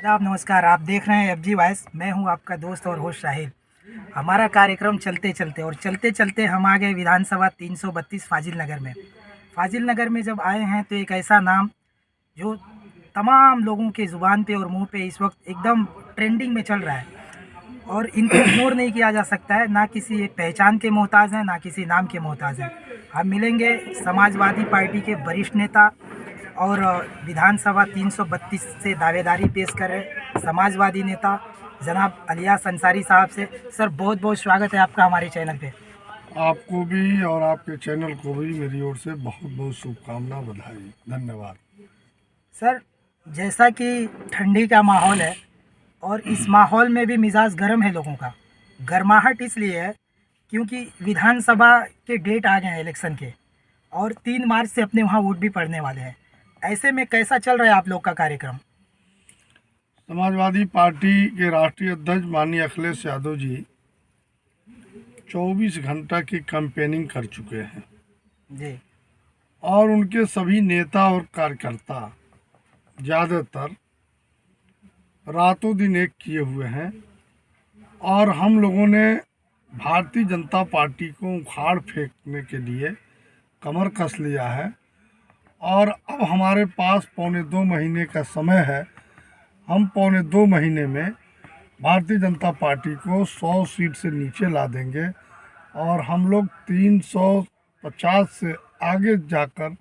आदाब, नमस्कार। आप देख रहे हैं एफजी वॉइस। मैं हूं आपका दोस्त और होस्ट शाहिद। हमारा कार्यक्रम चलते चलते हम आ गए विधानसभा 332 फाजिल नगर में। फाजिल नगर में जब आए हैं तो एक ऐसा नाम जो तमाम लोगों के ज़ुबान पे और मुंह पे इस वक्त एकदम ट्रेंडिंग में चल रहा है और इनको इग्नोर नहीं किया जा सकता है। ना किसी पहचान के मोहताज हैं, ना किसी नाम के मोहताज हैं। हम मिलेंगे समाजवादी पार्टी के वरिष्ठ नेता और विधानसभा 332 से दावेदारी पेश कर रहे समाजवादी नेता जनाब इलियास अंसारी साहब से। सर, बहुत बहुत स्वागत है आपका हमारे चैनल पे। आपको भी और आपके चैनल को भी मेरी ओर से बहुत बहुत शुभकामना, बधाई, धन्यवाद। सर, जैसा कि ठंडी का माहौल है और इस माहौल में भी मिजाज गर्म है लोगों का। गर्माहट इसलिए है क्योंकि विधानसभा के डेट आ गए हैं इलेक्शन के और 3 मार्च से अपने वहाँ वोट भी पड़ने वाले हैं। ऐसे में कैसा चल रहा है आप लोग का कार्यक्रम? समाजवादी पार्टी के राष्ट्रीय अध्यक्ष माननीय अखिलेश यादव जी 24 घंटा की कैंपेनिंग कर चुके हैं जी। और उनके सभी नेता और कार्यकर्ता ज़्यादातर रातों दिन एक किए हुए हैं और हम लोगों ने भारतीय जनता पार्टी को उखाड़ फेंकने के लिए कमर कस लिया है और अब हमारे पास 2.25 महीने का समय है। हम 2.25 महीने में भारतीय जनता पार्टी को 100 सीट से नीचे ला देंगे और हम लोग 350 से आगे जाकर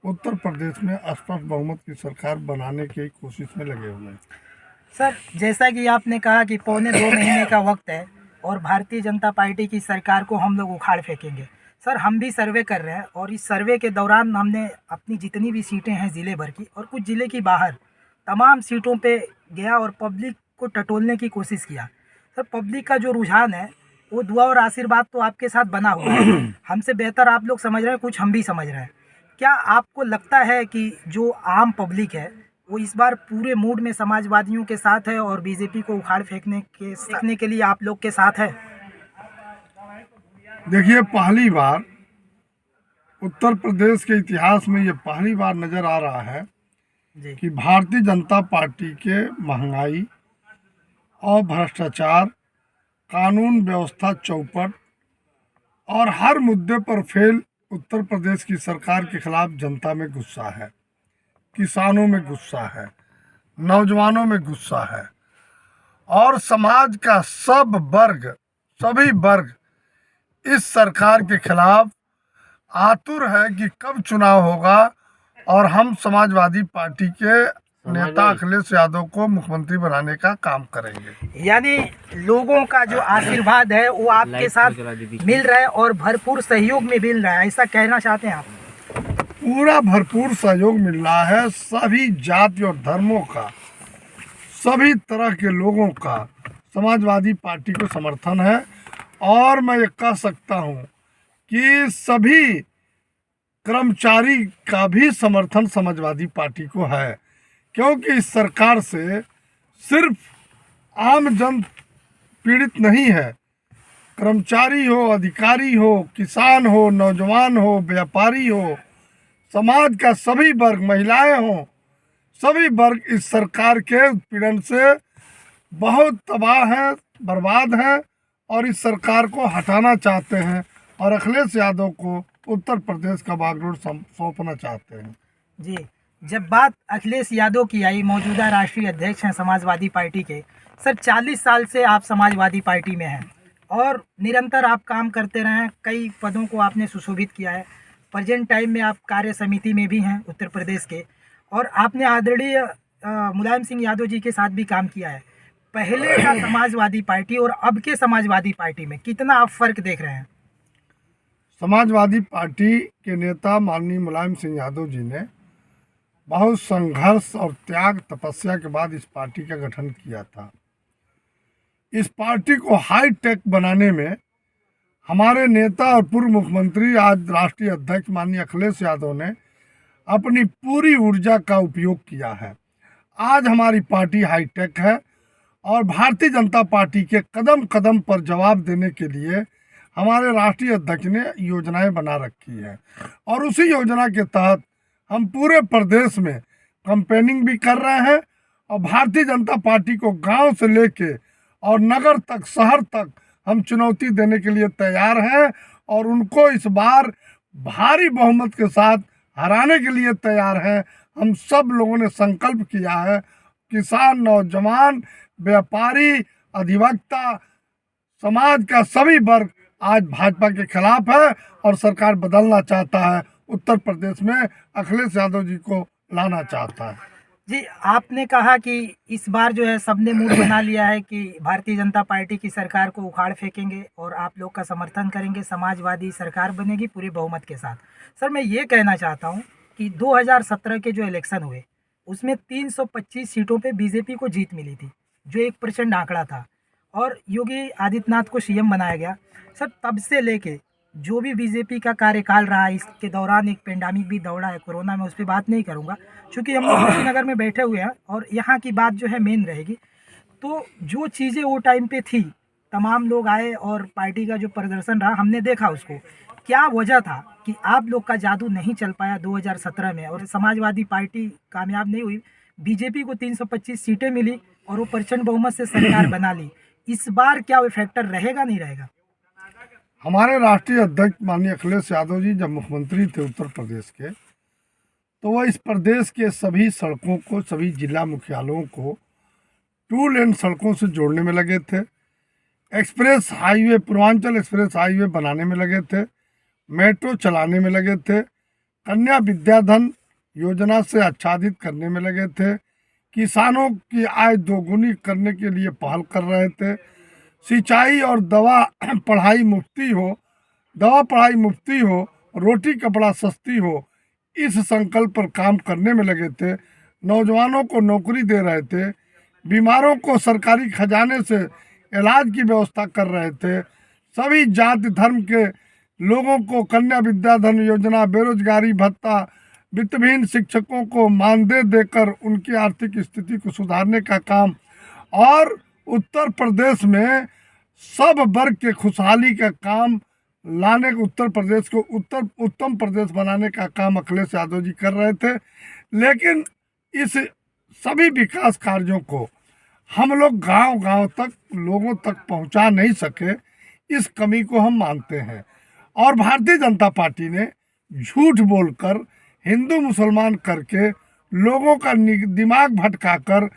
उत्तर प्रदेश में स्पष्ट बहुमत की सरकार बनाने की कोशिश में लगे हुए हैं। सर, जैसा कि आपने कहा कि 2.25 महीने का वक्त है और भारतीय जनता पार्टी की सरकार को हम लोग उखाड़ फेंकेंगे। सर, हम भी सर्वे कर रहे हैं और इस सर्वे के दौरान हमने अपनी जितनी भी सीटें हैं ज़िले भर की और कुछ ज़िले की बाहर तमाम सीटों पे गया और पब्लिक को टटोलने की कोशिश किया। सर, पब्लिक का जो रुझान है वो दुआ और आशीर्वाद तो आपके साथ बना हुआ है। हमसे बेहतर आप लोग समझ रहे हैं, कुछ हम भी समझ रहे हैं। क्या आपको लगता है कि जो आम पब्लिक है वो इस बार पूरे मूड में समाजवादियों के साथ है और बीजेपी को उखाड़ फेंकने के लिए आप लोग के साथ है? देखिए, पहली बार उत्तर प्रदेश के इतिहास में ये पहली बार नज़र आ रहा है जी। कि भारतीय जनता पार्टी के महंगाई और भ्रष्टाचार, कानून व्यवस्था चौपट और हर मुद्दे पर फेल उत्तर प्रदेश की सरकार के खिलाफ जनता में गुस्सा है, किसानों में गुस्सा है, नौजवानों में गुस्सा है और समाज का सभी वर्ग इस सरकार के खिलाफ आतुर है कि कब चुनाव होगा और हम समाजवादी पार्टी के नेता अखिलेश यादव को मुख्यमंत्री बनाने का काम करेंगे। यानी लोगों का जो आशीर्वाद है वो आपके साथ मिल रहा है और भरपूर सहयोग में मिल रहा है, ऐसा कहना चाहते हैं आप? पूरा भरपूर सहयोग मिल रहा है। सभी जाति और धर्मों का, सभी तरह के लोगों का समाजवादी पार्टी को समर्थन है और मैं ये कह सकता हूँ कि सभी कर्मचारी का भी समर्थन समाजवादी पार्टी को है, क्योंकि इस सरकार से सिर्फ आम जन पीड़ित नहीं है। कर्मचारी हो, अधिकारी हो, किसान हो, नौजवान हो, व्यापारी हो, समाज का सभी वर्ग, महिलाएं हो, सभी वर्ग इस सरकार के उत्पीड़न से बहुत तबाह हैं, बर्बाद हैं और इस सरकार को हटाना चाहते हैं और अखिलेश यादव को उत्तर प्रदेश का बागडोर सौंपना चाहते हैं। जी। जब बात अखिलेश यादव की आई, मौजूदा राष्ट्रीय अध्यक्ष हैं समाजवादी पार्टी के। सर, 40 साल से आप समाजवादी पार्टी में हैं और निरंतर आप काम करते रहे हैं, कई पदों को आपने सुशोभित किया है। प्रेजेंट टाइम में आप कार्य समिति में भी हैं उत्तर प्रदेश के और आपने आदरणीय मुलायम सिंह यादव जी के साथ भी काम किया है। पहले का समाजवादी पार्टी और अब के समाजवादी पार्टी में कितना आप फर्क देख रहे हैं? समाजवादी पार्टी के नेता माननीय मुलायम सिंह यादव जी ने बहुत संघर्ष और त्याग तपस्या के बाद इस पार्टी का गठन किया था। इस पार्टी को हाई टेक बनाने में हमारे नेता और पूर्व मुख्यमंत्री, आज राष्ट्रीय अध्यक्ष माननीय अखिलेश यादव ने अपनी पूरी ऊर्जा का उपयोग किया है। आज हमारी पार्टी हाई टेक है और भारतीय जनता पार्टी के कदम कदम पर जवाब देने के लिए हमारे राष्ट्रीय अध्यक्ष ने योजनाएं बना रखी है और उसी योजना के तहत हम पूरे प्रदेश में कैंपेनिंग भी कर रहे हैं और भारतीय जनता पार्टी को गांव से लेके और नगर तक, शहर तक हम चुनौती देने के लिए तैयार हैं और उनको इस बार भारी बहुमत के साथ हराने के लिए तैयार हैं। हम सब लोगों ने संकल्प किया है, किसान, नौजवान, व्यापारी, अधिवक्ता, समाज का सभी वर्ग आज भाजपा के खिलाफ है और सरकार बदलना चाहता है। उत्तर प्रदेश में अखिलेश यादव जी को लाना चाहता है। जी, आपने कहा कि इस बार जो है सबने मूड बना लिया है कि भारतीय जनता पार्टी की सरकार को उखाड़ फेंकेंगे और आप लोग का समर्थन करेंगे, समाजवादी सरकार बनेगी पूरे बहुमत के साथ। सर, मैं ये कहना चाहता हूँ कि 2017 के जो इलेक्शन हुए उसमें 325 सीटों पे बीजेपी को जीत मिली थी, जो एक प्रचंड आंकड़ा था, और योगी आदित्यनाथ को सीएम बनाया गया। सर, तब से लेके जो भी बीजेपी का कार्यकाल रहा, इसके दौरान एक पेंडेमिक भी दौड़ा है कोरोना में, उस पर बात नहीं करूँगा क्योंकि हम लोग कुशीनगर में बैठे हुए हैं और यहाँ की बात जो है मेन रहेगी। तो जो चीज़ें वो टाइम पे थी, तमाम लोग आए और पार्टी का जो प्रदर्शन रहा हमने देखा उसको। क्या वजह था कि आप लोग का जादू नहीं चल पाया 2017 में और समाजवादी पार्टी कामयाब नहीं हुई, बीजेपी को 325 सीटें मिली और वो प्रचंड बहुमत से सरकार बना ली। इस बार क्या वो फैक्टर रहेगा, नहीं रहेगा? हमारे राष्ट्रीय अध्यक्ष माननीय अखिलेश यादव जी जब मुख्यमंत्री थे उत्तर प्रदेश के, तो वह इस प्रदेश के सभी सड़कों को, सभी जिला मुख्यालयों को 2 लेन सड़कों से जोड़ने में लगे थे। Express highway, Purvanchal express highway बनाने में लगे थे, मेट्रो चलाने में लगे थे, कन्या विद्याधन योजना से आच्छादित करने में लगे थे, किसानों की आय दोगुनी करने के लिए पहल कर रहे थे, सिंचाई और दवा पढ़ाई मुफ्ती हो, रोटी कपड़ा सस्ती हो, इस संकल्प पर काम करने में लगे थे। नौजवानों को नौकरी दे रहे थे, बीमारों को सरकारी खजाने से इलाज की व्यवस्था कर रहे थे, सभी जाति धर्म के लोगों को कन्या विद्याधन योजना, बेरोजगारी भत्ता, वित्तहीन शिक्षकों को मानदेय देकर उनकी आर्थिक स्थिति को सुधारने का काम और उत्तर प्रदेश में सब वर्ग के खुशहाली का काम लाने, उत्तर प्रदेश को उत्तम प्रदेश बनाने का काम अखिलेश यादव जी कर रहे थे। लेकिन इस सभी विकास कार्यों को हम लोग गांव-गांव तक, लोगों तक पहुंचा नहीं सके। इस कमी को हम मानते हैं और भारतीय जनता पार्टी ने झूठ बोलकर, हिंदू मुसलमान करके, लोगों का दिमाग भटकाकर,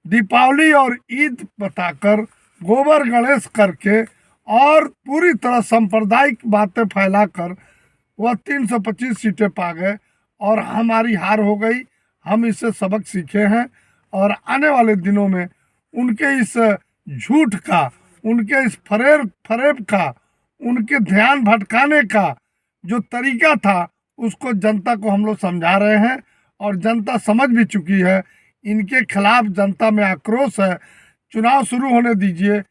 दीपावली और ईद बताकर, गोबर गणेश करके और पूरी तरह सांप्रदायिक बातें फैलाकर वह 325 सीटें पा गए और हमारी हार हो गई। हम इससे सबक सीखे हैं और आने वाले दिनों में उनके इस झूठ का, उनके इस फरेब का, उनके ध्यान भटकाने का जो तरीका था, उसको जनता को हम लोग समझा रहे हैं और जनता समझ भी चुकी है। इनके खिलाफ जनता में आक्रोश है। चुनाव शुरू होने दीजिए,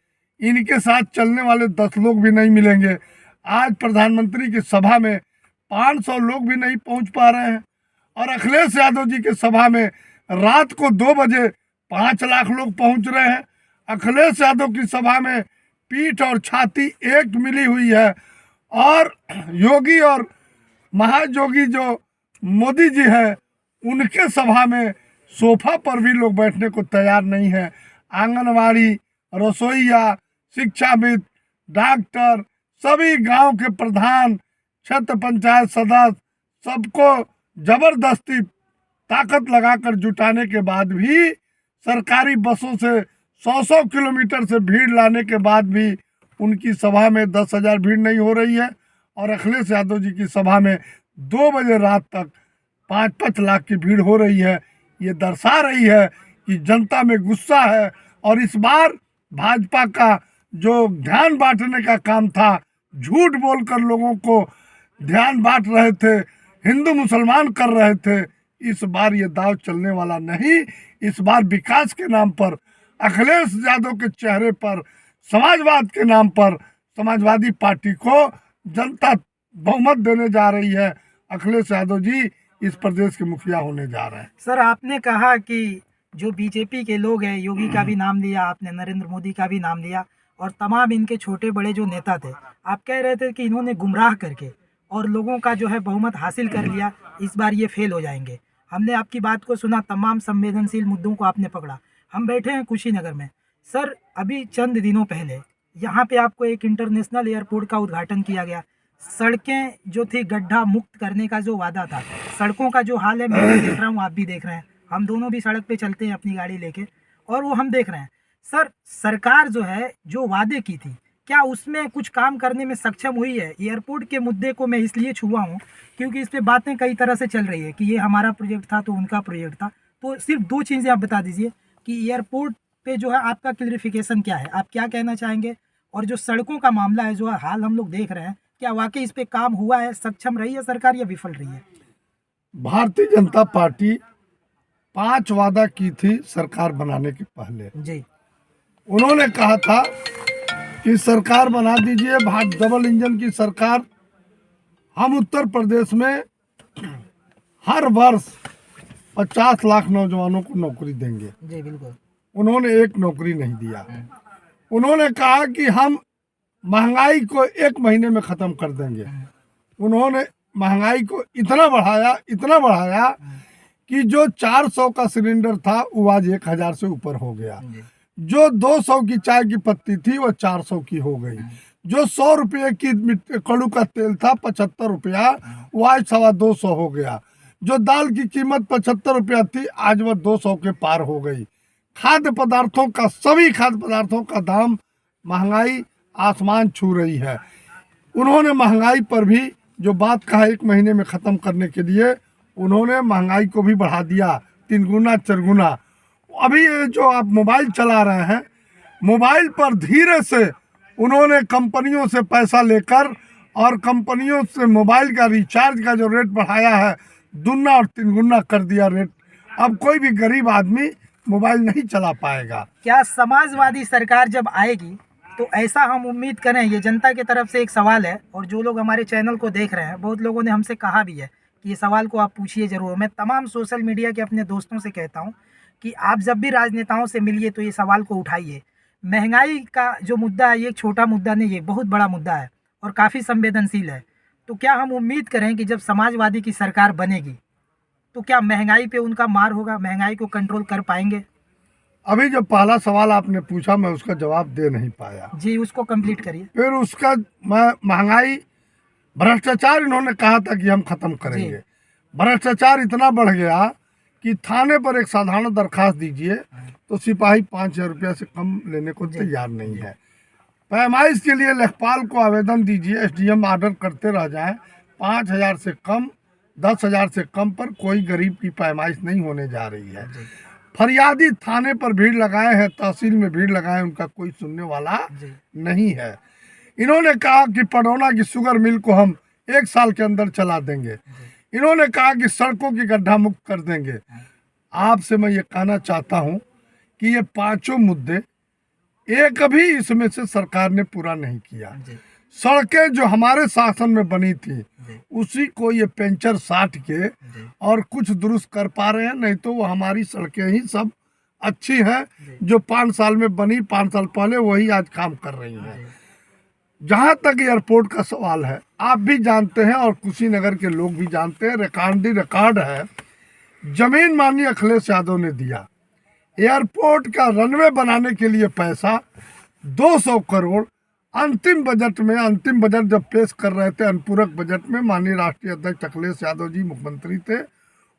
इनके साथ चलने वाले 10 लोग भी नहीं मिलेंगे। आज प्रधानमंत्री की सभा में 500 लोग भी नहीं पहुंच पा रहे हैं और अखिलेश यादव जी की सभा में रात को 2 बजे 5 लाख लोग पहुंच रहे हैं। अखिलेश यादव की सभा में पीठ और छाती एक मिली हुई है और योगी और महायोगी जो मोदी जी है, उनके सभा में सोफा पर भी लोग बैठने को तैयार नहीं है। आंगनवाड़ी, रसोईया, शिक्षाविद, डॉक्टर, सभी गांव के प्रधान, क्षेत्र पंचायत सदस्य, सबको जबरदस्ती ताकत लगाकर जुटाने के बाद भी, सरकारी बसों से 100 किलोमीटर से भीड़ लाने के बाद भी उनकी सभा में 10,000 भीड़ नहीं हो रही है और अखिलेश यादव जी की सभा में 2 बजे रात तक 5-5 लाख की भीड़ हो रही है। ये दर्शा रही है कि जनता में गुस्सा है और इस बार भाजपा का जो ध्यान बांटने का काम था, झूठ बोलकर लोगों को ध्यान बांट रहे थे, हिंदू मुसलमान कर रहे थे, इस बार ये दाव चलने वाला नहीं। इस बार विकास के नाम पर, अखिलेश यादव के चेहरे पर, समाजवाद के नाम पर समाजवादी पार्टी को जनता बहुमत देने जा रही है। अखिलेश यादव जी इस प्रदेश के मुखिया होने जा रहे हैं। सर, आपने कहा कि जो बीजेपी के लोग हैं, योगी का भी नाम लिया आपने, नरेंद्र मोदी का भी नाम लिया और तमाम इनके छोटे बड़े जो नेता थे, आप कह रहे थे कि इन्होंने गुमराह करके और लोगों का जो है बहुमत हासिल कर लिया, इस बार ये फेल हो जाएंगे। हमने आपकी बात को सुना, तमाम संवेदनशील मुद्दों को आपने पकड़ा, हम बैठे हैं कुशीनगर में। सर अभी चंद दिनों पहले यहाँ पे आपको एक इंटरनेशनल एयरपोर्ट का उद्घाटन किया गया। सड़कें जो थी गड्ढा मुक्त करने का जो वादा था, सड़कों का जो हाल है मैं भी देख रहा हूँ, आप भी देख रहे हैं, हम दोनों भी सड़क पे चलते हैं अपनी गाड़ी लेके, और वो हम देख रहे हैं। सर सरकार जो है जो वादे की थी, क्या उसमें कुछ काम करने में सक्षम हुई है? एयरपोर्ट के मुद्दे को मैं इसलिए छुआ हूँ क्योंकि इस पे बातें कई तरह से चल रही है कि ये हमारा प्रोजेक्ट था तो उनका प्रोजेक्ट था। तो सिर्फ दो चीज़ें आप बता दीजिए कि एयरपोर्ट पे जो है आपका क्लियरिफिकेशन क्या है, आप क्या कहना चाहेंगे? और जो सड़कों का मामला है जो हाल हम लोग देख रहे हैं, क्या वाकई इस पे काम हुआ है, सक्षम रही है सरकार या विफल रही है? भारतीय जनता पार्टी 5 वादा की थी सरकार बनाने के पहले। जी उन्होंने कहा था कि सरकार बना दीजिए, भारत डबल इंजन की सरकार। हम उत्तर प्रदेश में हर वर्ष 50 लाख नौजवानों को नौकरी देंगे। जी बिल्कुल। उन्होंने एक नौकरी नहीं दिया। उन्होंने कहा कि हम महंगाई को 1 महीने में ख़त्म कर देंगे। उन्होंने महंगाई को इतना बढ़ाया कि जो 400 का सिलेंडर था वो आज 1000 से ऊपर हो गया। जो 200 की चाय की पत्ती थी वो 400 की हो गई। जो 100 रुपये की कड़ू का तेल था 75 रुपया, वो आज 225 हो गया। जो दाल की कीमत 75 रुपया थी आज वह 200 के पार हो गई। खाद्य पदार्थों का, सभी खाद्य पदार्थों का दाम, महंगाई आसमान छू रही है। उन्होंने महंगाई पर भी जो बात कहा 1 महीने में ख़त्म करने के लिए, उन्होंने महंगाई को भी बढ़ा दिया 3 गुना 4 गुना। अभी ये जो आप मोबाइल चला रहे हैं, मोबाइल पर धीरे से उन्होंने कंपनियों से पैसा लेकर और कंपनियों से मोबाइल का रिचार्ज का जो रेट बढ़ाया है, 2 और 3 गुना कर दिया रेट। अब कोई भी गरीब आदमी मोबाइल नहीं चला पाएगा। क्या समाजवादी सरकार जब आएगी तो ऐसा हम उम्मीद करें? ये जनता की तरफ से एक सवाल है, और जो लोग हमारे चैनल को देख रहे हैं, बहुत लोगों ने हमसे कहा भी है कि ये सवाल को आप पूछिए ज़रूर। मैं तमाम सोशल मीडिया के अपने दोस्तों से कहता हूँ कि आप जब भी राजनेताओं से मिलिए तो ये सवाल को उठाइए। महंगाई का जो मुद्दा है ये एक छोटा मुद्दा नहीं है, बहुत बड़ा मुद्दा है और काफ़ी संवेदनशील है। तो क्या हम उम्मीद करें कि जब समाजवादी की सरकार बनेगी तो क्या महंगाई पे उनका मार होगा, महंगाई को कंट्रोल कर पाएंगे? अभी जो पहला सवाल आपने पूछा मैं उसका जवाब दे नहीं पाया। जी उसको कंप्लीट करिए। फिर उसका महंगाई, भ्रष्टाचार इन्होंने कहा था कि हम खत्म करेंगे। भ्रष्टाचार इतना बढ़ गया कि थाने पर एक साधारण दरखास्त दीजिए तो सिपाही 5000 रुपया से कम लेने को तैयार नहीं है। पैमाइश के लिए लेखपाल को आवेदन दीजिए, एसडीएम ऑर्डर करते रह जाएं, 5000 से कम, 10,000 से कम पर कोई गरीब की पैमाइश नहीं होने जा रही है। फरियादी थाने पर भीड़ लगाए हैं, तहसील में भीड़ लगाए, उनका कोई सुनने वाला नहीं है। इन्होंने कहा कि पडौना की शुगर मिल को हम 1 साल के अंदर चला देंगे। इन्होंने कहा कि सड़कों की गड्ढा मुक्त कर देंगे। आपसे मैं ये कहना चाहता हूँ कि ये 5 मुद्दे एक भी इसमें से सरकार ने पूरा नहीं किया। सड़कें जो हमारे शासन में बनी थी उसी को ये पेंचर साट के और कुछ दुरुस्त कर पा रहे हैं, नहीं तो वो हमारी सड़कें ही सब अच्छी हैं जो 5 साल में बनी, 5 साल पहले वही आज काम कर रही हैं। जहाँ तक एयरपोर्ट का सवाल है, आप भी जानते हैं और कुशीनगर के लोग भी जानते हैं, रिकॉर्ड है, जमीन माननीय अखिलेश यादव ने दिया। एयरपोर्ट का रनवे बनाने के लिए पैसा 200 करोड़ अंतिम बजट जब पेश कर रहे थे, अनुपूरक बजट में माननीय राष्ट्रीय अध्यक्ष अखिलेश यादव जी मुख्यमंत्री थे,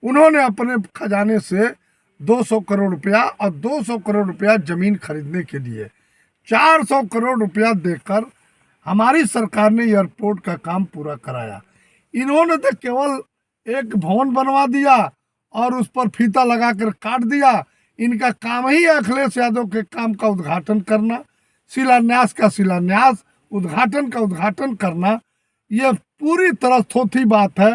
उन्होंने अपने खजाने से 200 करोड़ रुपया और 200 करोड़ रुपया जमीन खरीदने के लिए 400 करोड़ रुपया देकर हमारी सरकार ने एयरपोर्ट का काम पूरा कराया। इन्होंने तो केवल एक भवन बनवा दिया और उस पर फीता लगाकर काट दिया। इनका काम ही है अखिलेश यादव के काम का उद्घाटन करना, शिलान्यास का शिलान्यास, उद्घाटन का उद्घाटन करना। ये पूरी तरह थोथी बात है।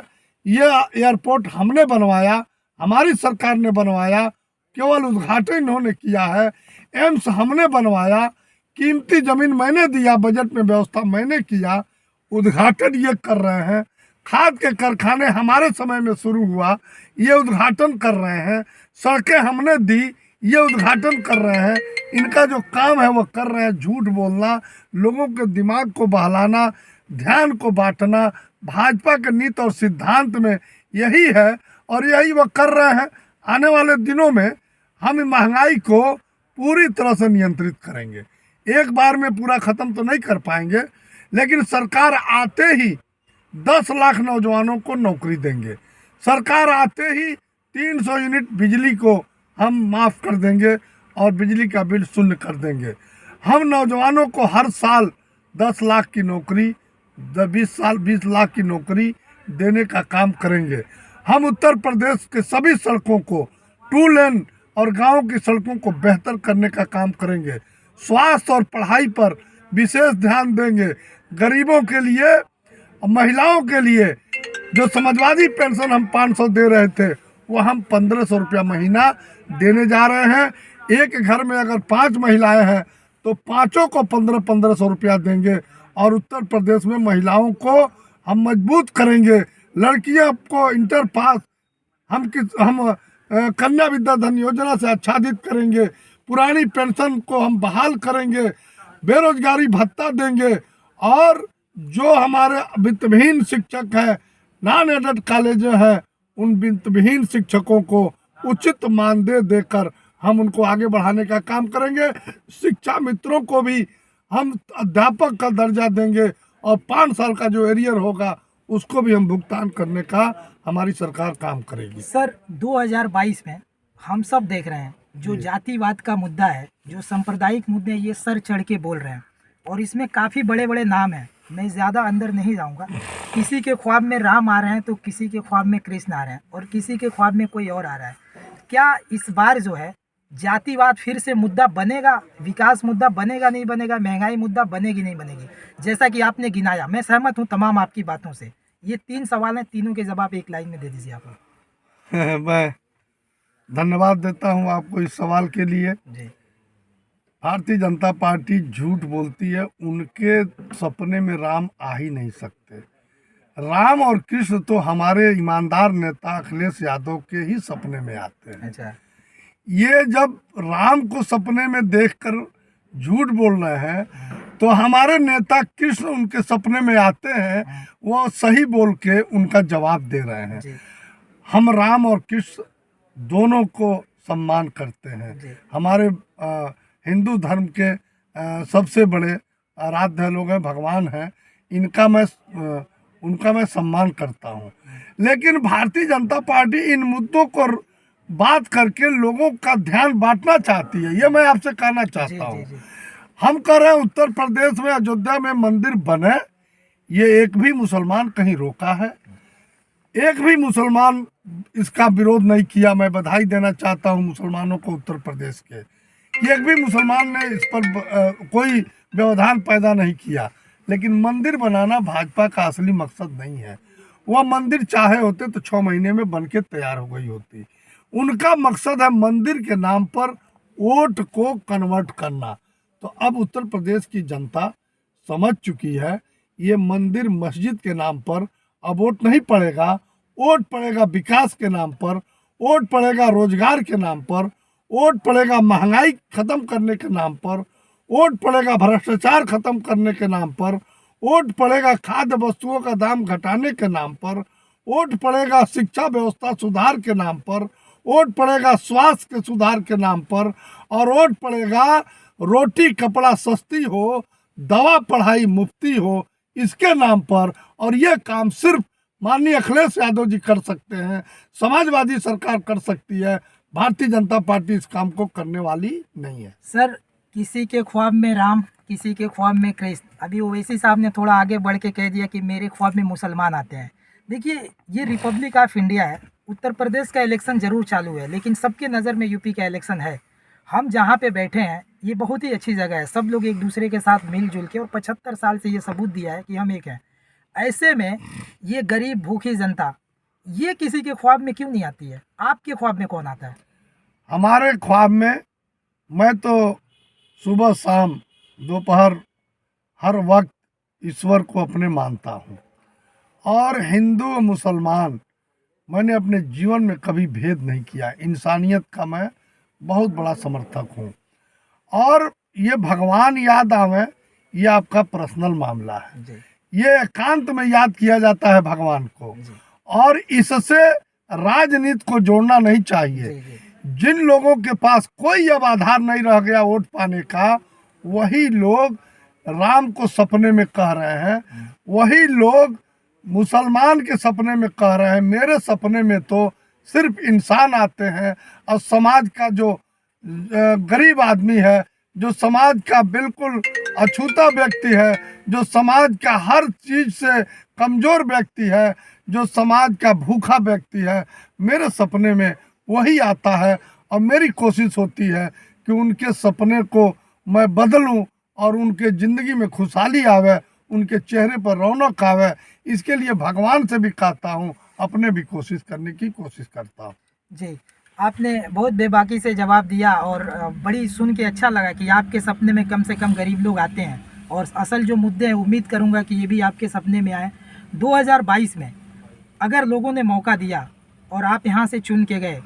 ये एयरपोर्ट हमने बनवाया, हमारी सरकार ने बनवाया, केवल उद्घाटन इन्होंने किया है। एम्स हमने बनवाया, कीमती जमीन मैंने दिया, बजट में व्यवस्था मैंने किया, उद्घाटन ये कर रहे हैं। खाद के कारखाने हमारे समय में शुरू हुआ, ये उद्घाटन कर रहे हैं। सड़कें हमने दी, ये उद्घाटन कर रहे हैं। इनका जो काम है वो कर रहे हैं, झूठ बोलना, लोगों के दिमाग को बहलाना, ध्यान को बांटना। भाजपा के नीति और सिद्धांत में यही है और यही वो कर रहे हैं। आने वाले दिनों में हम महंगाई को पूरी तरह से नियंत्रित करेंगे। एक बार में पूरा ख़त्म तो नहीं कर पाएंगे, लेकिन सरकार आते ही 10 लाख नौजवानों को नौकरी देंगे। सरकार आते ही 300 यूनिट बिजली को हम माफ़ कर देंगे और बिजली का बिल शून्य कर देंगे। हम नौजवानों को हर साल 10 लाख की नौकरी, 20 लाख की नौकरी देने का काम करेंगे। हम उत्तर प्रदेश के सभी सड़कों को 2 लेन और गाँव की सड़कों को बेहतर करने का काम करेंगे। स्वास्थ्य और पढ़ाई पर विशेष ध्यान देंगे। गरीबों के लिए और महिलाओं के लिए जो समाजवादी पेंशन हम 500 दे रहे थे, वो हम 1500 रुपया महीना देने जा रहे हैं। एक घर में अगर 5 महिलाएं हैं तो पाँचों को 1500 रुपया देंगे। और उत्तर प्रदेश में महिलाओं को हम मजबूत करेंगे। लड़कियों को इंटर पास हम कन्या विद्या धन योजना से आच्छादित करेंगे। पुरानी पेंशन को हम बहाल करेंगे। बेरोजगारी भत्ता देंगे। और जो हमारे वित्तविहीन शिक्षक हैं, नॉन एडेड कॉलेज हैं, उन वित्तविहीन शिक्षकों को उचित मानदेय देकर हम उनको आगे बढ़ाने का काम करेंगे। शिक्षा मित्रों को भी हम अध्यापक का दर्जा देंगे और 5 साल का जो एरियर होगा उसको भी हम भुगतान करने का हमारी सरकार काम करेगी। सर 2022 में हम सब देख रहे हैं जो जातिवाद का मुद्दा है, जो सांप्रदायिक मुद्दे, ये सर चढ़ के बोल रहे हैं और इसमें काफ़ी बड़े बड़े नाम हैं। मैं ज़्यादा अंदर नहीं जाऊंगा। किसी के ख्वाब में राम आ रहे हैं तो किसी के ख्वाब में कृष्ण आ रहे हैं और किसी के ख्वाब में कोई और आ रहा है। क्या इस बार जो है जातिवाद फिर से मुद्दा बनेगा? विकास मुद्दा बनेगा नहीं बनेगा? महंगाई मुद्दा बनेगी नहीं बनेगी? जैसा कि आपने गिनाया, मैं सहमत हूँ तमाम आपकी बातों से। ये 3 सवाल हैं, तीनों के जवाब एक लाइन में दे दीजिए आप। मैं धन्यवाद देता हूँ आपको इस सवाल के लिए। जी। भारतीय जनता पार्टी झूठ बोलती है। उनके सपने में राम आ ही नहीं सकते। राम और कृष्ण तो हमारे ईमानदार नेता अखिलेश यादव के ही सपने में आते हैं। अच्छा। ये जब राम को सपने में देखकर झूठ बोल रहे हैं तो हमारे नेता कृष्ण उनके सपने में आते हैं, वो सही बोल के उनका जवाब दे रहे हैं। जी। हम राम और कृष्ण दोनों को सम्मान करते हैं। जी। हमारे हिंदू धर्म के सबसे बड़े आराध्य लोग हैं, भगवान हैं। उनका मैं सम्मान करता हूं। लेकिन भारतीय जनता पार्टी इन मुद्दों को बात करके लोगों का ध्यान बांटना चाहती है। ये मैं आपसे कहना चाहता हूँ। हम कह रहे हैं उत्तर प्रदेश में अयोध्या में मंदिर बने, ये एक भी मुसलमान कहीं रोका है? एक भी मुसलमान इसका विरोध नहीं किया। मैं बधाई देना चाहता हूँ मुसलमानों को उत्तर प्रदेश के। एक भी मुसलमान ने इस पर कोई व्यवधान पैदा नहीं किया। लेकिन मंदिर बनाना भाजपा का असली मकसद नहीं है। वह मंदिर चाहे होते तो 6 महीने में बन के तैयार हो गई होती। उनका मकसद है मंदिर के नाम पर वोट को कन्वर्ट करना। तो अब उत्तर प्रदेश की जनता समझ चुकी है, ये मंदिर मस्जिद के नाम पर अब वोट नहीं पड़ेगा। वोट पड़ेगा विकास के नाम पर, वोट पड़ेगा रोजगार के नाम पर, वोट पड़ेगा महंगाई खत्म करने के नाम पर, वोट पड़ेगा भ्रष्टाचार खत्म करने के नाम पर, वोट पड़ेगा खाद्य वस्तुओं का दाम घटाने के नाम पर, वोट पड़ेगा शिक्षा व्यवस्था सुधार के नाम पर, वोट पड़ेगा स्वास्थ्य के सुधार के नाम पर, और वोट पड़ेगा रोटी कपड़ा सस्ती हो, दवा पढ़ाई मुफ्ती हो, इसके नाम पर। और ये काम सिर्फ माननीय अखिलेश यादव जी कर सकते हैं, समाजवादी सरकार कर सकती है। भारतीय जनता पार्टी इस काम को करने वाली नहीं है। सर किसी के ख्वाब में राम, किसी के ख्वाब में कृष्ण। अभी ओवैसी साहब ने थोड़ा आगे बढ़ के कह दिया कि मेरे ख्वाब में मुसलमान आते हैं। देखिए, ये रिपब्लिक ऑफ इंडिया है। उत्तर प्रदेश का इलेक्शन जरूर चालू है, लेकिन सबके नज़र में यूपी का इलेक्शन है। हम जहाँ पे बैठे हैं ये बहुत ही अच्छी जगह है। सब लोग एक दूसरे के साथ मिलजुल के, और 75 साल से ये सबूत दिया है कि हम एक हैं। ऐसे में ये गरीब भूखी जनता ये किसी के ख्वाब में क्यों नहीं आती है? आपके ख्वाब में कौन आता है? हमारे ख्वाब में मैं तो सुबह शाम दोपहर हर वक्त ईश्वर को अपने मानता हूँ। और हिंदू और मुसलमान मैंने अपने जीवन में कभी भेद नहीं किया। इंसानियत का मैं बहुत बड़ा समर्थक हूँ। और ये भगवान याद आवे, ये आपका पर्सनल मामला है। ये एकांत में याद किया जाता है भगवान को, और इससे राजनीति को जोड़ना नहीं चाहिए। जिन लोगों के पास कोई अब आधार नहीं रह गया वोट पाने का, वही लोग राम को सपने में कह रहे हैं, वही लोग मुसलमान के सपने में कह रहे हैं। मेरे सपने में तो सिर्फ इंसान आते हैं, और समाज का जो गरीब आदमी है, जो समाज का बिल्कुल अछूता व्यक्ति है, जो समाज का हर चीज़ से कमज़ोर व्यक्ति है, जो समाज का भूखा व्यक्ति है, मेरे सपने में वही आता है। और मेरी कोशिश होती है कि उनके सपने को मैं बदलूं और उनके ज़िंदगी में खुशहाली आवे, उनके चेहरे पर रौनक आवे। इसके लिए भगवान से भी कहता हूँ, अपने भी कोशिश करने की कोशिश करता हूँ। जी, आपने बहुत बेबाकी से जवाब दिया और बड़ी सुन के अच्छा लगा कि आपके सपने में कम से कम गरीब लोग आते हैं, और असल जो मुद्दे हैं उम्मीद करूंगा कि ये भी आपके सपने में आए। 2022 में अगर लोगों ने मौका दिया और आप यहाँ से चुन के गए,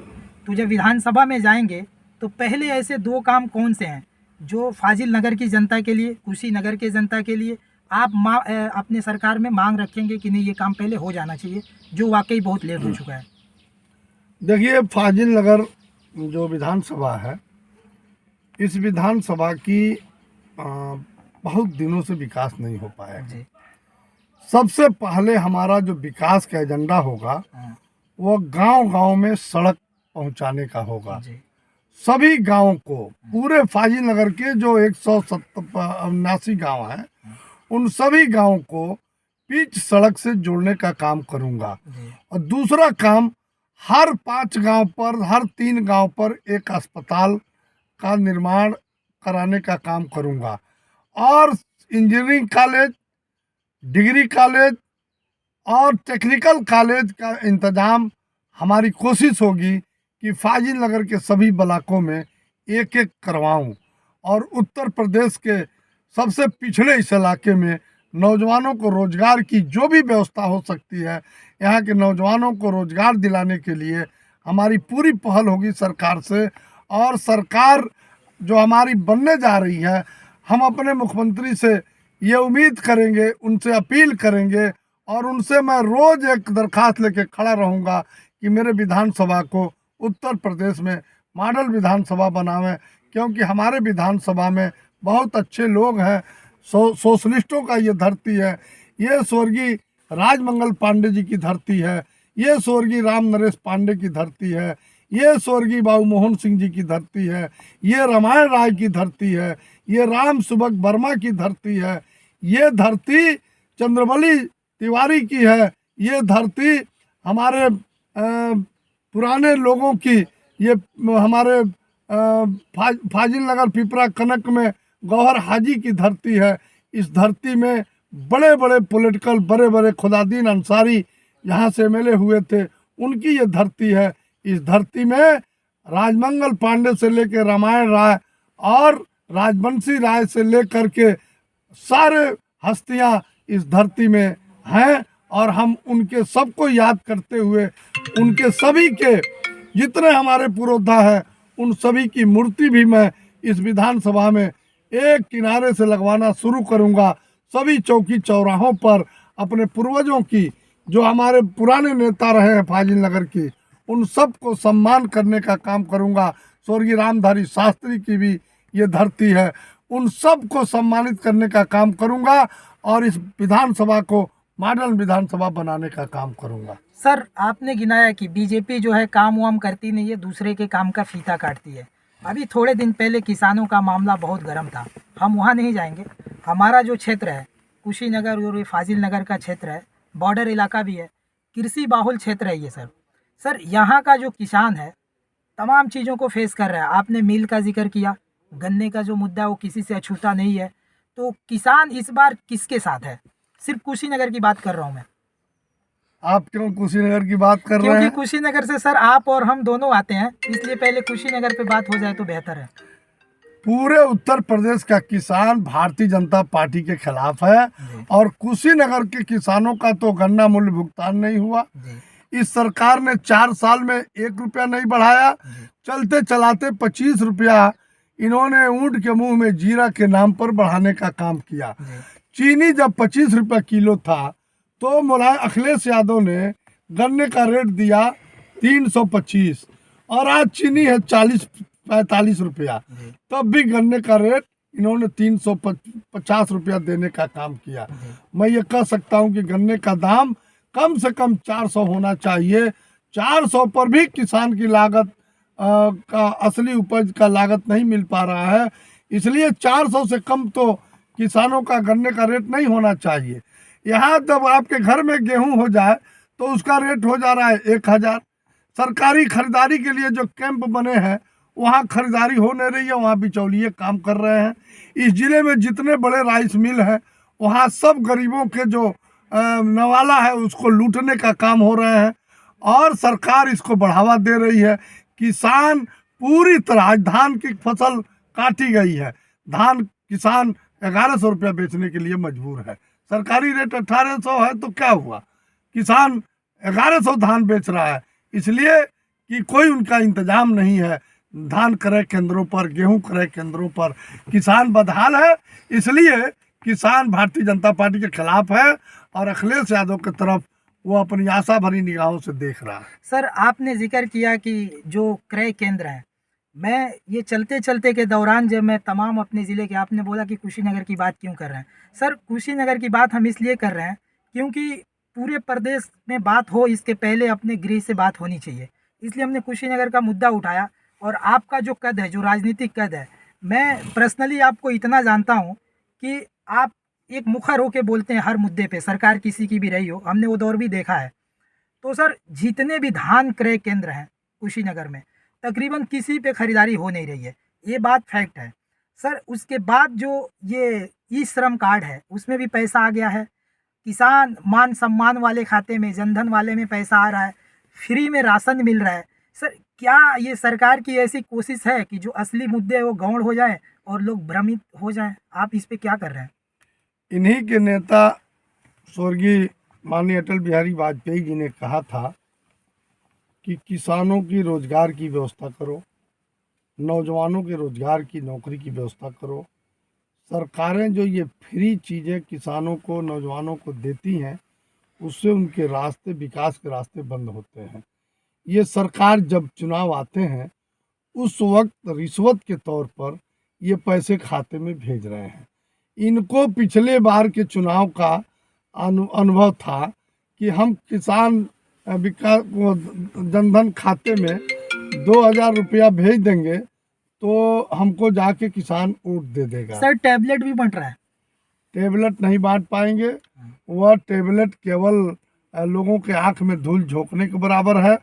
तो जब विधानसभा में जाएंगे तो पहले ऐसे 2 काम कौन से हैं जो फाजिल नगर की जनता के लिए, कुशीनगर के जनता के लिए आप अपने सरकार में मांग रखेंगे कि नहीं ये काम पहले हो जाना चाहिए, जो वाकई बहुत लेट हो चुका है? देखिए, फाजिल नगर जो विधानसभा है, इस विधानसभा की बहुत दिनों से विकास नहीं हो पाया है। जी। सबसे पहले हमारा जो विकास का एजेंडा होगा, हाँ। वो गांव-गांव में सड़क पहुंचाने का होगा। जी। सभी गांवों को, पूरे फाजिल नगर के जो 179 गांव हैं, उन सभी गांवों को पिच सड़क से जोड़ने का काम करूंगा। जी। और दूसरा काम, हर 5 गांव पर, हर 3 गांव पर एक अस्पताल का निर्माण कराने का काम करूंगा। और इंजीनियरिंग कॉलेज, डिग्री कॉलेज और टेक्निकल कॉलेज का इंतजाम हमारी कोशिश होगी कि फाजिल नगर के सभी ब्लॉकों में एक एक करवाऊं। और उत्तर प्रदेश के सबसे पिछड़े इस इलाके में नौजवानों को रोजगार की जो भी व्यवस्था हो सकती है, यहाँ के नौजवानों को रोजगार दिलाने के लिए हमारी पूरी पहल होगी सरकार से। और सरकार जो हमारी बनने जा रही है, हम अपने मुख्यमंत्री से ये उम्मीद करेंगे, उनसे अपील करेंगे, और उनसे मैं रोज़ एक दरख्वास्त लेके खड़ा रहूँगा कि मेरे विधानसभा को उत्तर प्रदेश में मॉडल विधानसभा बनावें। क्योंकि हमारे विधानसभा में बहुत अच्छे लोग हैं, सोशलिस्टों का ये धरती है, ये स्वर्गीय राजमंगल पांडे जी की धरती है, ये स्वर्गीय राम नरेश पांडे की धरती है, ये स्वर्गीय बाबू मोहन सिंह जी की धरती है, ये रामायण राय की धरती है, ये राम सुभग वर्मा की धरती है, ये धरती चंद्रबली तिवारी की है, ये धरती हमारे पुराने लोगों की, ये हमारे फाजिल नगर पिपरा कनक में गौहर हाजी की धरती है। इस धरती में बड़े बड़े पॉलिटिकल, बड़े बड़े खुदादीन अंसारी यहाँ से एमएलए हुए थे, उनकी ये धरती है। इस धरती में राजमंगल पांडे से लेकर रामायण राय और राजवंशी राय से लेकर के सारे हस्तियाँ इस धरती में हैं। और हम उनके सबको याद करते हुए, उनके सभी के जितने हमारे पुरोधा हैं, उन सभी की मूर्ति भी मैं इस विधानसभा में एक किनारे से लगवाना शुरू करूंगा। सभी चौकी चौराहों पर अपने पूर्वजों की, जो हमारे पुराने नेता रहे हैं फाजिल नगर की, उन सब को सम्मान करने का काम करूंगा। स्वर्गीय रामधारी शास्त्री की भी ये धरती है, उन सब को सम्मानित करने का काम करूंगा और इस विधानसभा को मॉडल विधानसभा बनाने का काम करूंगा। सर, आपने गिनाया कि बीजेपी जो है काम वाम करती नहीं है, दूसरे के काम का फीता काटती है। अभी थोड़े दिन पहले किसानों का मामला बहुत गर्म था, हम वहाँ नहीं जाएंगे। हमारा जो क्षेत्र है कुशीनगर और फाजिल नगर का क्षेत्र है, बॉर्डर इलाका भी है, कृषि बाहुल क्षेत्र है ये सर। सर, यहाँ का जो किसान है तमाम चीज़ों को फेस कर रहा है। आपने मिल का जिक्र किया, गन्ने का जो मुद्दा है वो किसी से अछूता नहीं है। तो किसान इस बार किसके साथ है? सिर्फ कुशीनगर की बात कर रहा हूँ मैं। आप क्यों कुशीनगर की बात कर रहे क्योंकि हैं? कुशीनगर से सर आप और हम दोनों आते हैं, इसलिए पहले कुशीनगर पे बात हो जाए तो बेहतर है। पूरे उत्तर प्रदेश का किसान भारतीय जनता पार्टी के खिलाफ है, और कुशीनगर के किसानों का तो गन्ना मूल्य भुगतान नहीं हुआ। इस सरकार ने 4 साल में 1 रुपया नहीं बढ़ाया, चलते चलाते 25 रुपया इन्होंने ऊँट के मुंह में जीरा के नाम पर बढ़ाने का काम किया। चीनी जब 25 रुपया किलो था, तो मुलायम अखिलेश यादव ने गन्ने का रेट दिया 325। और आज चीनी है 40-45 रुपया, जी तब भी गन्ने का रेट इन्होंने 350 रुपया देने का काम किया। जी मैं ये कह सकता हूँ कि गन्ने का दाम कम से कम 400 होना चाहिए। 400 पर भी किसान की लागत का असली उपज का लागत नहीं मिल पा रहा है, इसलिए 400 से कम तो किसानों का गन्ने का रेट नहीं होना चाहिए। यहाँ जब आपके घर में गेहूं हो जाए तो उसका रेट हो जा रहा है 1000। सरकारी खरीदारी के लिए जो कैंप बने हैं वहाँ खरीदारी हो नहीं रही है, वहाँ बिचौलिए काम कर रहे हैं। इस जिले में जितने बड़े राइस मिल हैं वहाँ सब गरीबों के जो नवाला है उसको लूटने का काम हो रहे हैं और सरकार इसको बढ़ावा दे रही है। किसान पूरी तरह, आज धान की फसल काटी गई है, धान किसान 1100 रुपया बेचने के लिए मजबूर है। सरकारी रेट 1800 है तो क्या हुआ, किसान 1100 धान बेच रहा है, इसलिए कि कोई उनका इंतजाम नहीं है। धान क्रय केंद्रों पर, गेहूं क्रय केंद्रों पर किसान बदहाल है, इसलिए किसान भारतीय जनता पार्टी के खिलाफ है और अखिलेश यादव की तरफ वो अपनी आशा भरी निगाहों से देख रहा है। सर, आपने जिक्र किया कि जो क्रय केंद्र हैं, मैं ये चलते चलते के दौरान जब मैं तमाम अपने ज़िले के, आपने बोला कि कुशीनगर की बात क्यों कर रहे हैं सर, कुशीनगर की बात हम इसलिए कर रहे हैं क्योंकि पूरे प्रदेश में बात हो इसके पहले अपने गृह से बात होनी चाहिए, इसलिए हमने कुशीनगर का मुद्दा उठाया। और आपका जो कद है, जो राजनीतिक कद है, मैं पर्सनली आपको इतना जानता हूँ कि आप एक मुखर होके बोलते हैं हर मुद्दे पे, सरकार किसी की भी रही हो, हमने वो दौर भी देखा है। तो सर, जितने भी धान क्रय केंद्र हैं कुशीनगर में, तकरीबन किसी पे खरीदारी हो नहीं रही है, ये बात फैक्ट है सर। उसके बाद जो ये ई श्रम कार्ड है उसमें भी पैसा आ गया है, किसान मान सम्मान वाले खाते में, जनधन वाले में पैसा आ रहा है, फ्री में राशन मिल रहा है। सर, क्या ये सरकार की ऐसी कोशिश है कि जो असली मुद्दे हैं वो गौण हो जाए और लोग भ्रमित हो जाएं? आप इस पे क्या कर रहे हैं? इन्हीं के नेता स्वर्गीय माननीय अटल बिहारी वाजपेयी जी ने कहा था कि किसानों की रोजगार की व्यवस्था करो, नौजवानों के रोजगार की, नौकरी की व्यवस्था करो। सरकारें जो ये फ्री चीज़ें किसानों को, नौजवानों को देती हैं, उससे उनके रास्ते, विकास के रास्ते बंद होते हैं। ये सरकार जब चुनाव आते हैं उस वक्त रिश्वत के तौर पर ये पैसे खाते में भेज रहे हैं। इनको पिछले बार के चुनाव का अनुभव था कि हम किसान विकास जनधन खाते में 2000 रुपया भेज देंगे तो हमको जाके किसान वोट दे देगा। सर, टैबलेट भी बंट रहा है। टेबलेट नहीं बांट पाएंगे, वह टेबलेट केवल लोगों के आंख में धूल झोंकने के बराबर है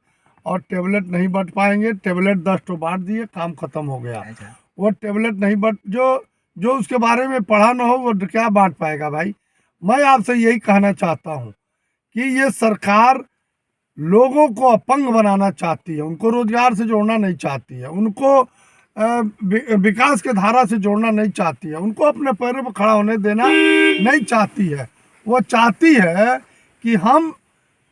और टेबलेट नहीं बांट पाएंगे। टेबलेट 10 तो बांट दिए, काम खत्म हो गया। वो टेबलेट नहीं बांट, जो उसके बारे में पढ़ा ना हो वो क्या बांट पाएगा भाई। मैं आपसे यही कहना चाहता हूँ कि ये सरकार लोगों को अपंग बनाना चाहती है, उनको रोजगार से जोड़ना नहीं चाहती है, उनको विकास के धारा से जोड़ना नहीं चाहती है, उनको अपने पैरों पर खड़ा होने देना नहीं चाहती है। वो चाहती है कि हम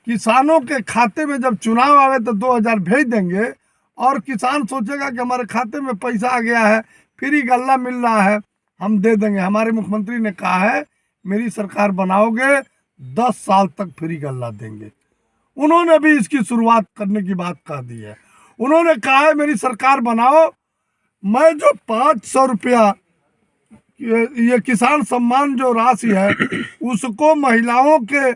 किसानों के खाते में जब चुनाव आवे तो 2000 भेज देंगे और किसान सोचेगा कि हमारे खाते में पैसा आ गया है, फ्री गल्ला मिल रहा है, हम दे देंगे। हमारे मुख्यमंत्री ने कहा है मेरी सरकार बनाओगे 10 साल तक फ्री गल्ला देंगे। उन्होंने भी इसकी शुरुआत करने की बात कह दी है। उन्होंने कहा है मेरी सरकार बनाओ, मैं जो 500 रुपया ये किसान सम्मान जो राशि है उसको महिलाओं के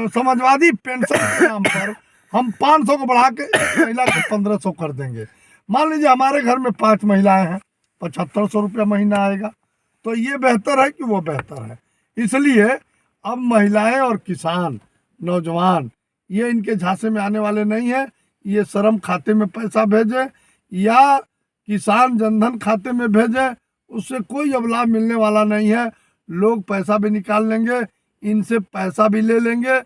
समाजवादी पेंशन के नाम पर हम 500 को बढ़ा के महिला को 1500 कर देंगे। मान लीजिए हमारे घर में 5 महिलाएं हैं, 7500 रुपया महीना आएगा, तो ये बेहतर है कि वो बेहतर है। इसलिए अब महिलाएं और किसान, नौजवान, ये इनके झांसे में आने वाले नहीं है। ये श्रम खाते में पैसा भेजे या किसान जनधन खाते में भेजे, उससे कोई अब लाभ मिलने वाला नहीं है। लोग पैसा भी निकाल लेंगे, इनसे पैसा भी ले लेंगे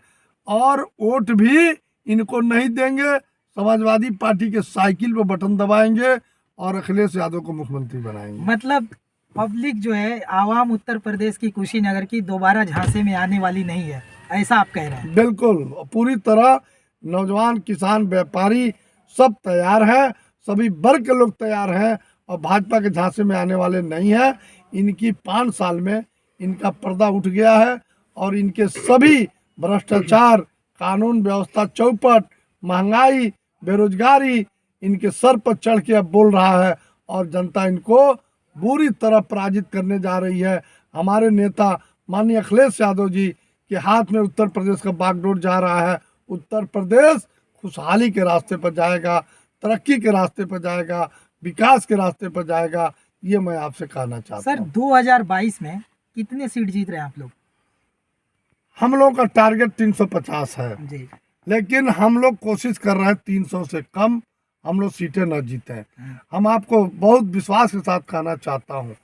और वोट भी इनको नहीं देंगे। समाजवादी पार्टी के साइकिल पर बटन दबाएंगे और अखिलेश यादव को मुख्यमंत्री बनाएंगे। मतलब पब्लिक जो है, आवाम उत्तर प्रदेश की, कुशीनगर की दोबारा झांसे में आने वाली नहीं है, ऐसा आप कह रहे हैं? बिल्कुल, पूरी तरह नौजवान, किसान, व्यापारी सब तैयार है, सभी वर्ग के लोग तैयार हैं और भाजपा के झांसे में आने वाले नहीं है। इनकी 5 साल में इनका पर्दा उठ गया है और इनके सभी भ्रष्टाचार, कानून व्यवस्था चौपट, महंगाई, बेरोजगारी, इनके सर पर चढ़ के अब बोल रहा है और जनता इनको बुरी तरह पराजित करने जा रही है। हमारे नेता माननीय अखिलेश यादव जी के हाथ में उत्तर प्रदेश का बागडोर जा रहा है। उत्तर प्रदेश खुशहाली के रास्ते पर जाएगा, तरक्की के रास्ते पर जाएगा, विकास के रास्ते पर जाएगा। ये मैं आपसे कहना चाहता सर हूँ। 2022 में कितने सीट जीत रहे हैं आप लोग? हम लोग का टारगेट 350 है, जी। लेकिन हम लोग कोशिश कर रहे हैं 300 से कम हम लोग सीटें न जीतें। हम आपको बहुत विश्वास के साथ कहना चाहता हूँ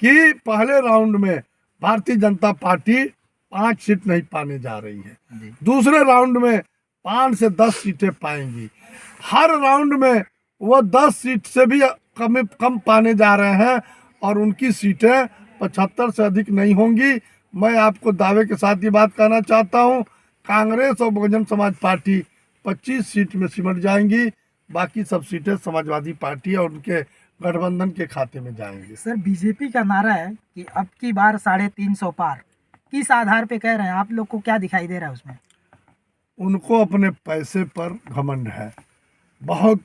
कि पहले राउंड में भारतीय जनता पार्टी 5 सीट नहीं पाने जा रही है, दूसरे राउंड में 5 से 10 सीटें पाएंगी। हर राउंड में वो 10 सीट से भी कम पाने जा रहे हैं और उनकी सीटें 75 से अधिक नहीं होंगी। मैं आपको दावे के साथ ये बात कहना चाहता हूँ, कांग्रेस और बहुजन समाज पार्टी 25 सीट में सिमट जाएंगी, बाकी सब सीटें समाजवादी पार्टी और उनके गठबंधन के खाते में जाएंगी। सर बीजेपी का नारा है कि अब की बार 350 पार, किस आधार पे कह रहे हैं? आप लोग को क्या दिखाई दे रहा है उसमें? उनको अपने पैसे पर घमंड है, बहुत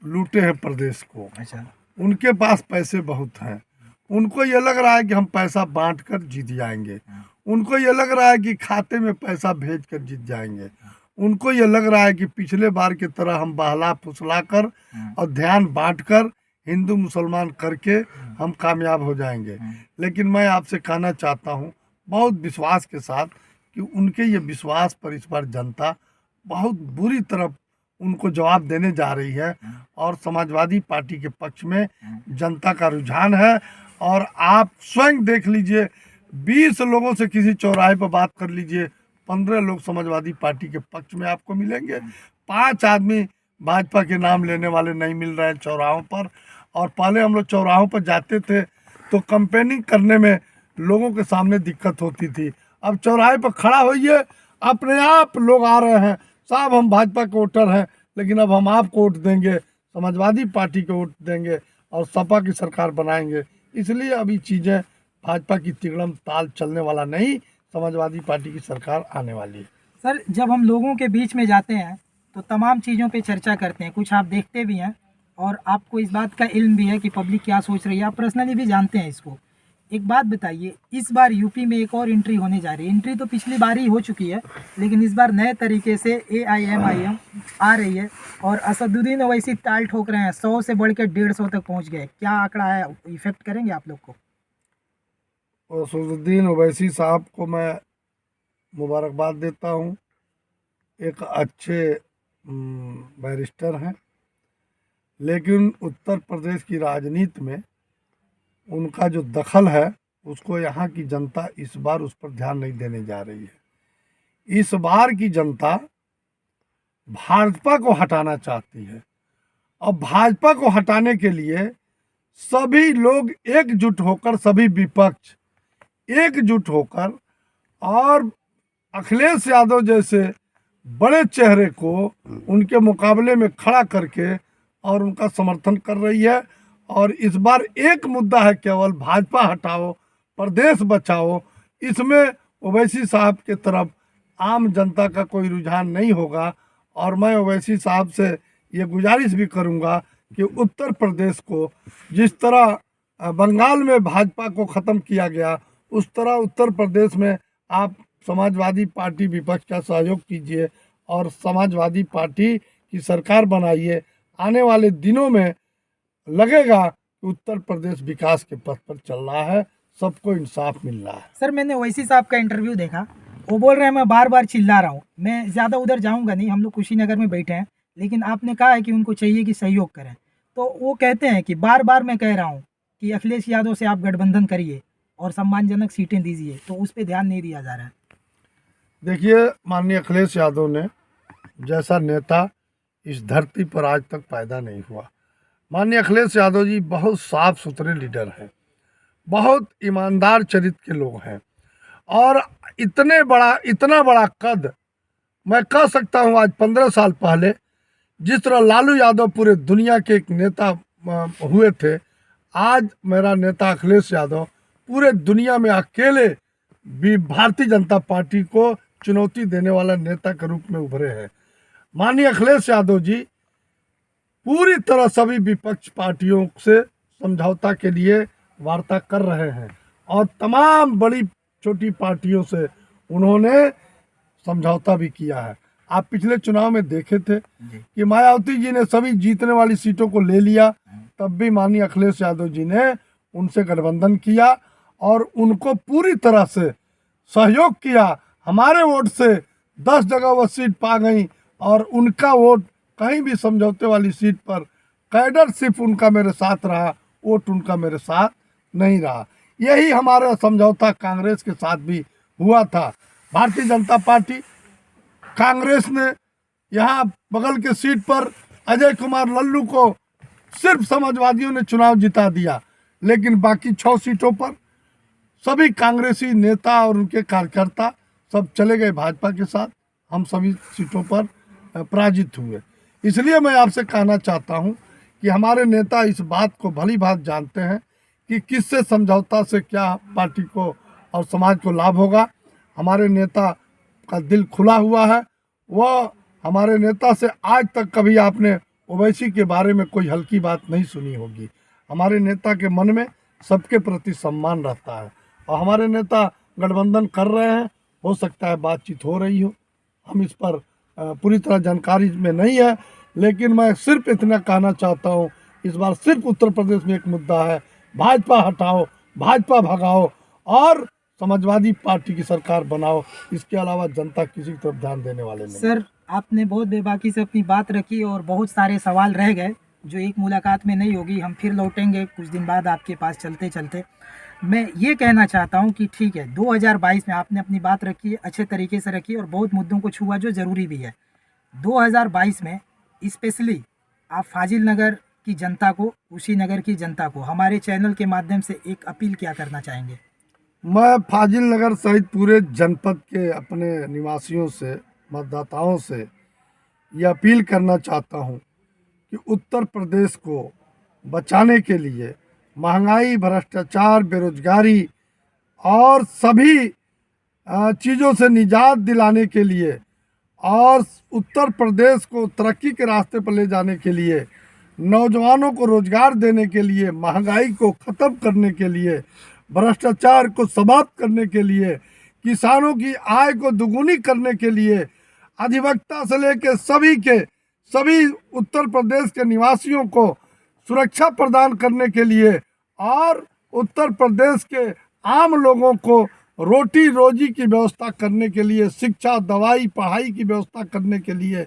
लूटे हैं प्रदेश को। अच्छा। उनके पास पैसे बहुत हैं, उनको ये लग रहा है कि हम पैसा बांट कर जीत जाएंगे, उनको ये लग रहा है कि खाते में पैसा भेज कर जीत जाएंगे, उनको ये लग रहा है कि पिछले बार की तरह हम बहला फुसला कर और ध्यान बांट कर हिंदू मुसलमान करके हम कामयाब हो जाएंगे। लेकिन मैं आपसे कहना चाहता हूँ बहुत विश्वास के साथ कि उनके ये विश्वास पर इस बार जनता बहुत बुरी तरह उनको जवाब देने जा रही है और समाजवादी पार्टी के पक्ष में जनता का रुझान है। और आप स्वयं देख लीजिए, 20 लोगों से किसी चौराहे पर बात कर लीजिए, 15 लोग समाजवादी पार्टी के पक्ष में आपको मिलेंगे, 5 आदमी भाजपा के नाम लेने वाले नहीं मिल रहे हैं चौराहों पर। और पहले हम लोग चौराहों पर जाते थे तो कैंपेनिंग करने में लोगों के सामने दिक्कत होती थी, अब चौराहे पर खड़ा होइए, अपने आप लोग आ रहे हैं, साहब हम भाजपा के वोटर हैं, लेकिन अब हम आपको वोट देंगे, समाजवादी पार्टी को वोट देंगे और सपा की सरकार बनाएंगे। इसलिए अभी चीज़ें भाजपा की तिगड़म ताल चलने वाला नहीं, समाजवादी पार्टी की सरकार आने वाली है। सर जब हम लोगों के बीच में जाते हैं तो तमाम चीज़ों पे चर्चा करते हैं, कुछ आप देखते भी हैं और आपको इस बात का इल्म भी है कि पब्लिक क्या सोच रही है, आप पर्सनली भी जानते हैं इसको। एक बात बताइए, इस बार यूपी में एक और एंट्री होने जा रही है, एंट्री तो पिछली बार ही हो चुकी है, लेकिन इस बार नए तरीके से AIMIM आ रही है और असदुद्दीन ओवैसी ताल ठोक रहे हैं, 100 से बढ़ के 150 तक पहुंच गए। क्या आंकड़ा है, इफेक्ट करेंगे आप लोग को? असदुद्दीन ओवैसी साहब को मैं मुबारकबाद देता हूँ, एक अच्छे बैरिस्टर हैं, लेकिन उत्तर प्रदेश की राजनीति में उनका जो दखल है उसको यहाँ की जनता इस बार उस पर ध्यान नहीं देने जा रही है। इस बार की जनता भाजपा को हटाना चाहती है और भाजपा को हटाने के लिए सभी लोग एकजुट होकर, सभी विपक्ष एकजुट होकर और अखिलेश यादव जैसे बड़े चेहरे को उनके मुकाबले में खड़ा करके और उनका समर्थन कर रही है। और इस बार एक मुद्दा है, केवल भाजपा हटाओ प्रदेश बचाओ। इसमें ओवैसी साहब के तरफ आम जनता का कोई रुझान नहीं होगा और मैं ओवैसी साहब से ये गुजारिश भी करूंगा कि उत्तर प्रदेश को जिस तरह बंगाल में भाजपा को ख़त्म किया गया, उस तरह उत्तर प्रदेश में आप समाजवादी पार्टी विपक्ष का सहयोग कीजिए और समाजवादी पार्टी की सरकार बनाइए। आने वाले दिनों में लगेगा कि उत्तर प्रदेश विकास के पथ पर चल रहा है, सबको इंसाफ मिल रहा है। सर मैंने ओवैसी साहब का इंटरव्यू देखा, वो बोल रहे हैं मैं बार बार चिल्ला रहा हूँ, मैं ज़्यादा उधर जाऊँगा नहीं, हम लोग कुशीनगर में बैठे हैं, लेकिन आपने कहा है कि उनको चाहिए कि सहयोग करें, तो वो कहते हैं कि बार बार मैं कह रहा हूँ कि अखिलेश यादव से आप गठबंधन करिए और सम्मानजनक सीटें दीजिए, तो उस पर ध्यान नहीं दिया जा रहा है। देखिए, माननीय अखिलेश यादव ने जैसा नेता इस धरती पर आज तक पैदा नहीं हुआ। माननीय अखिलेश यादव जी बहुत साफ सुथरे लीडर हैं, बहुत ईमानदार चरित्र के लोग हैं और इतना बड़ा कद मैं कह सकता हूँ। आज 15 साल पहले जिस तरह लालू यादव पूरे दुनिया के एक नेता हुए थे, आज मेरा नेता अखिलेश यादव पूरे दुनिया में अकेले भी भारतीय जनता पार्टी को चुनौती देने वाला नेता के रूप में उभरे हैं। माननीय अखिलेश यादव जी पूरी तरह सभी विपक्ष पार्टियों से समझौता के लिए वार्ता कर रहे हैं और तमाम बड़ी छोटी पार्टियों से उन्होंने समझौता भी किया है। आप पिछले चुनाव में देखे थे कि मायावती जी ने सभी जीतने वाली सीटों को ले लिया, तब भी माननीय अखिलेश यादव जी ने उनसे गठबंधन किया और उनको पूरी तरह से सहयोग किया। हमारे वोट से 10 जगह वह सीट पा गई और उनका वोट कहीं भी समझौते वाली सीट पर कैडर सिर्फ उनका मेरे साथ रहा, वोट उनका मेरे साथ नहीं रहा। यही हमारा समझौता कांग्रेस के साथ भी हुआ था। भारतीय जनता पार्टी, कांग्रेस ने यहाँ बगल के सीट पर अजय कुमार लल्लू को सिर्फ समाजवादियों ने चुनाव जिता दिया, लेकिन बाकी 6 सीटों पर सभी कांग्रेसी नेता और उनके कार्यकर्ता सब चले गए भाजपा के साथ। हम सभी सीटों पर पराजित हुए। इसलिए मैं आपसे कहना चाहता हूं कि हमारे नेता इस बात को भली भांति जानते हैं कि किससे समझौता से क्या पार्टी को और समाज को लाभ होगा। हमारे नेता का दिल खुला हुआ है। वह हमारे नेता से आज तक कभी आपने ओवैसी के बारे में कोई हल्की बात नहीं सुनी होगी। हमारे नेता के मन में सबके प्रति सम्मान रहता है और हमारे नेता गठबंधन कर रहे हैं। हो सकता है बातचीत हो रही हो, हम इस पर पूरी तरह जानकारी में नहीं है, लेकिन मैं सिर्फ इतना कहना चाहता हूँ, इस बार सिर्फ उत्तर प्रदेश में एक मुद्दा है, भाजपा हटाओ, भाजपा भगाओ और समाजवादी पार्टी की सरकार बनाओ। इसके अलावा जनता किसी की तरफ ध्यान देने वाले नहीं। सर, आपने बहुत बेबाकी से अपनी बात रखी और बहुत सारे सवाल रह गए जो एक मुलाकात में नहीं होगी। हम फिर लौटेंगे कुछ दिन बाद आपके पास चलते चलते। मैं ये कहना चाहता हूँ कि ठीक है, 2022 में आपने अपनी बात रखी है, अच्छे तरीके से रखी और बहुत मुद्दों को छुआ जो ज़रूरी भी है। 2022 में स्पेशली आप फाजिल नगर की जनता को, कुशीनगर की जनता को हमारे चैनल के माध्यम से एक अपील क्या करना चाहेंगे? मैं फाजिल नगर सहित पूरे जनपद के अपने निवासियों से, मतदाताओं से यह अपील करना चाहता हूं कि उत्तर प्रदेश को बचाने के लिए महंगाई, भ्रष्टाचार, बेरोजगारी और सभी चीज़ों से निजात दिलाने के लिए और उत्तर प्रदेश को तरक्की के रास्ते पर ले जाने के लिए, नौजवानों को रोजगार देने के लिए, महंगाई को ख़त्म करने के लिए, भ्रष्टाचार को समाप्त करने के लिए, किसानों की आय को दुगुनी करने के लिए, अधिवक्ता से लेकर सभी उत्तर प्रदेश के निवासियों को सुरक्षा प्रदान करने के लिए और उत्तर प्रदेश के आम लोगों को रोटी रोजी की व्यवस्था करने के लिए, शिक्षा, दवाई, पढ़ाई की व्यवस्था करने के लिए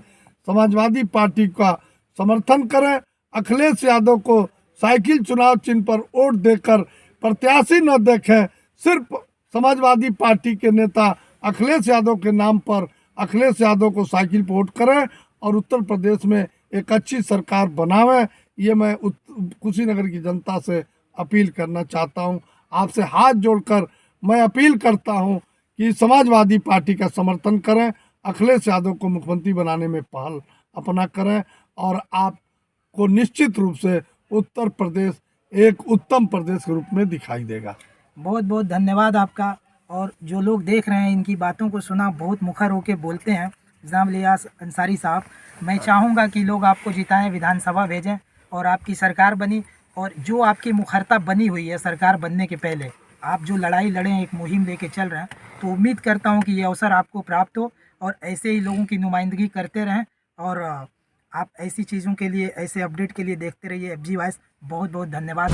समाजवादी पार्टी का समर्थन करें। अखिलेश यादव को साइकिल चुनाव चिन्ह पर वोट देकर प्रत्याशी न देखें, सिर्फ समाजवादी पार्टी के नेता अखिलेश यादव के नाम पर अखिलेश यादव को साइकिल पर वोट करें और उत्तर प्रदेश में एक अच्छी सरकार बनावें। ये मैं कुशीनगर की जनता से अपील करना चाहता हूं। आपसे हाथ जोड़कर मैं अपील करता हूं कि समाजवादी पार्टी का समर्थन करें, अखिलेश यादव को मुख्यमंत्री बनाने में पहल अपना करें और आपको निश्चित रूप से उत्तर प्रदेश एक उत्तम प्रदेश के रूप में दिखाई देगा। बहुत बहुत धन्यवाद आपका। और जो लोग देख रहे हैं, इनकी बातों को सुना, बहुत मुखर होकर बोलते हैं जनाब लियास अंसारी साहब। मैं चाहूँगा कि लोग आपको जिताएं, विधानसभा भेजें और आपकी सरकार बनी। और जो आपकी मुखरता बनी हुई है सरकार बनने के पहले, आप जो लड़ाई लड़े हैं, एक मुहिम लेके चल रहे हैं, तो उम्मीद करता हूं कि ये अवसर आपको प्राप्त हो और ऐसे ही लोगों की नुमाइंदगी करते रहें। और आप ऐसी चीज़ों के लिए, ऐसे अपडेट के लिए देखते रहिए FG वॉइस। बहुत बहुत धन्यवाद।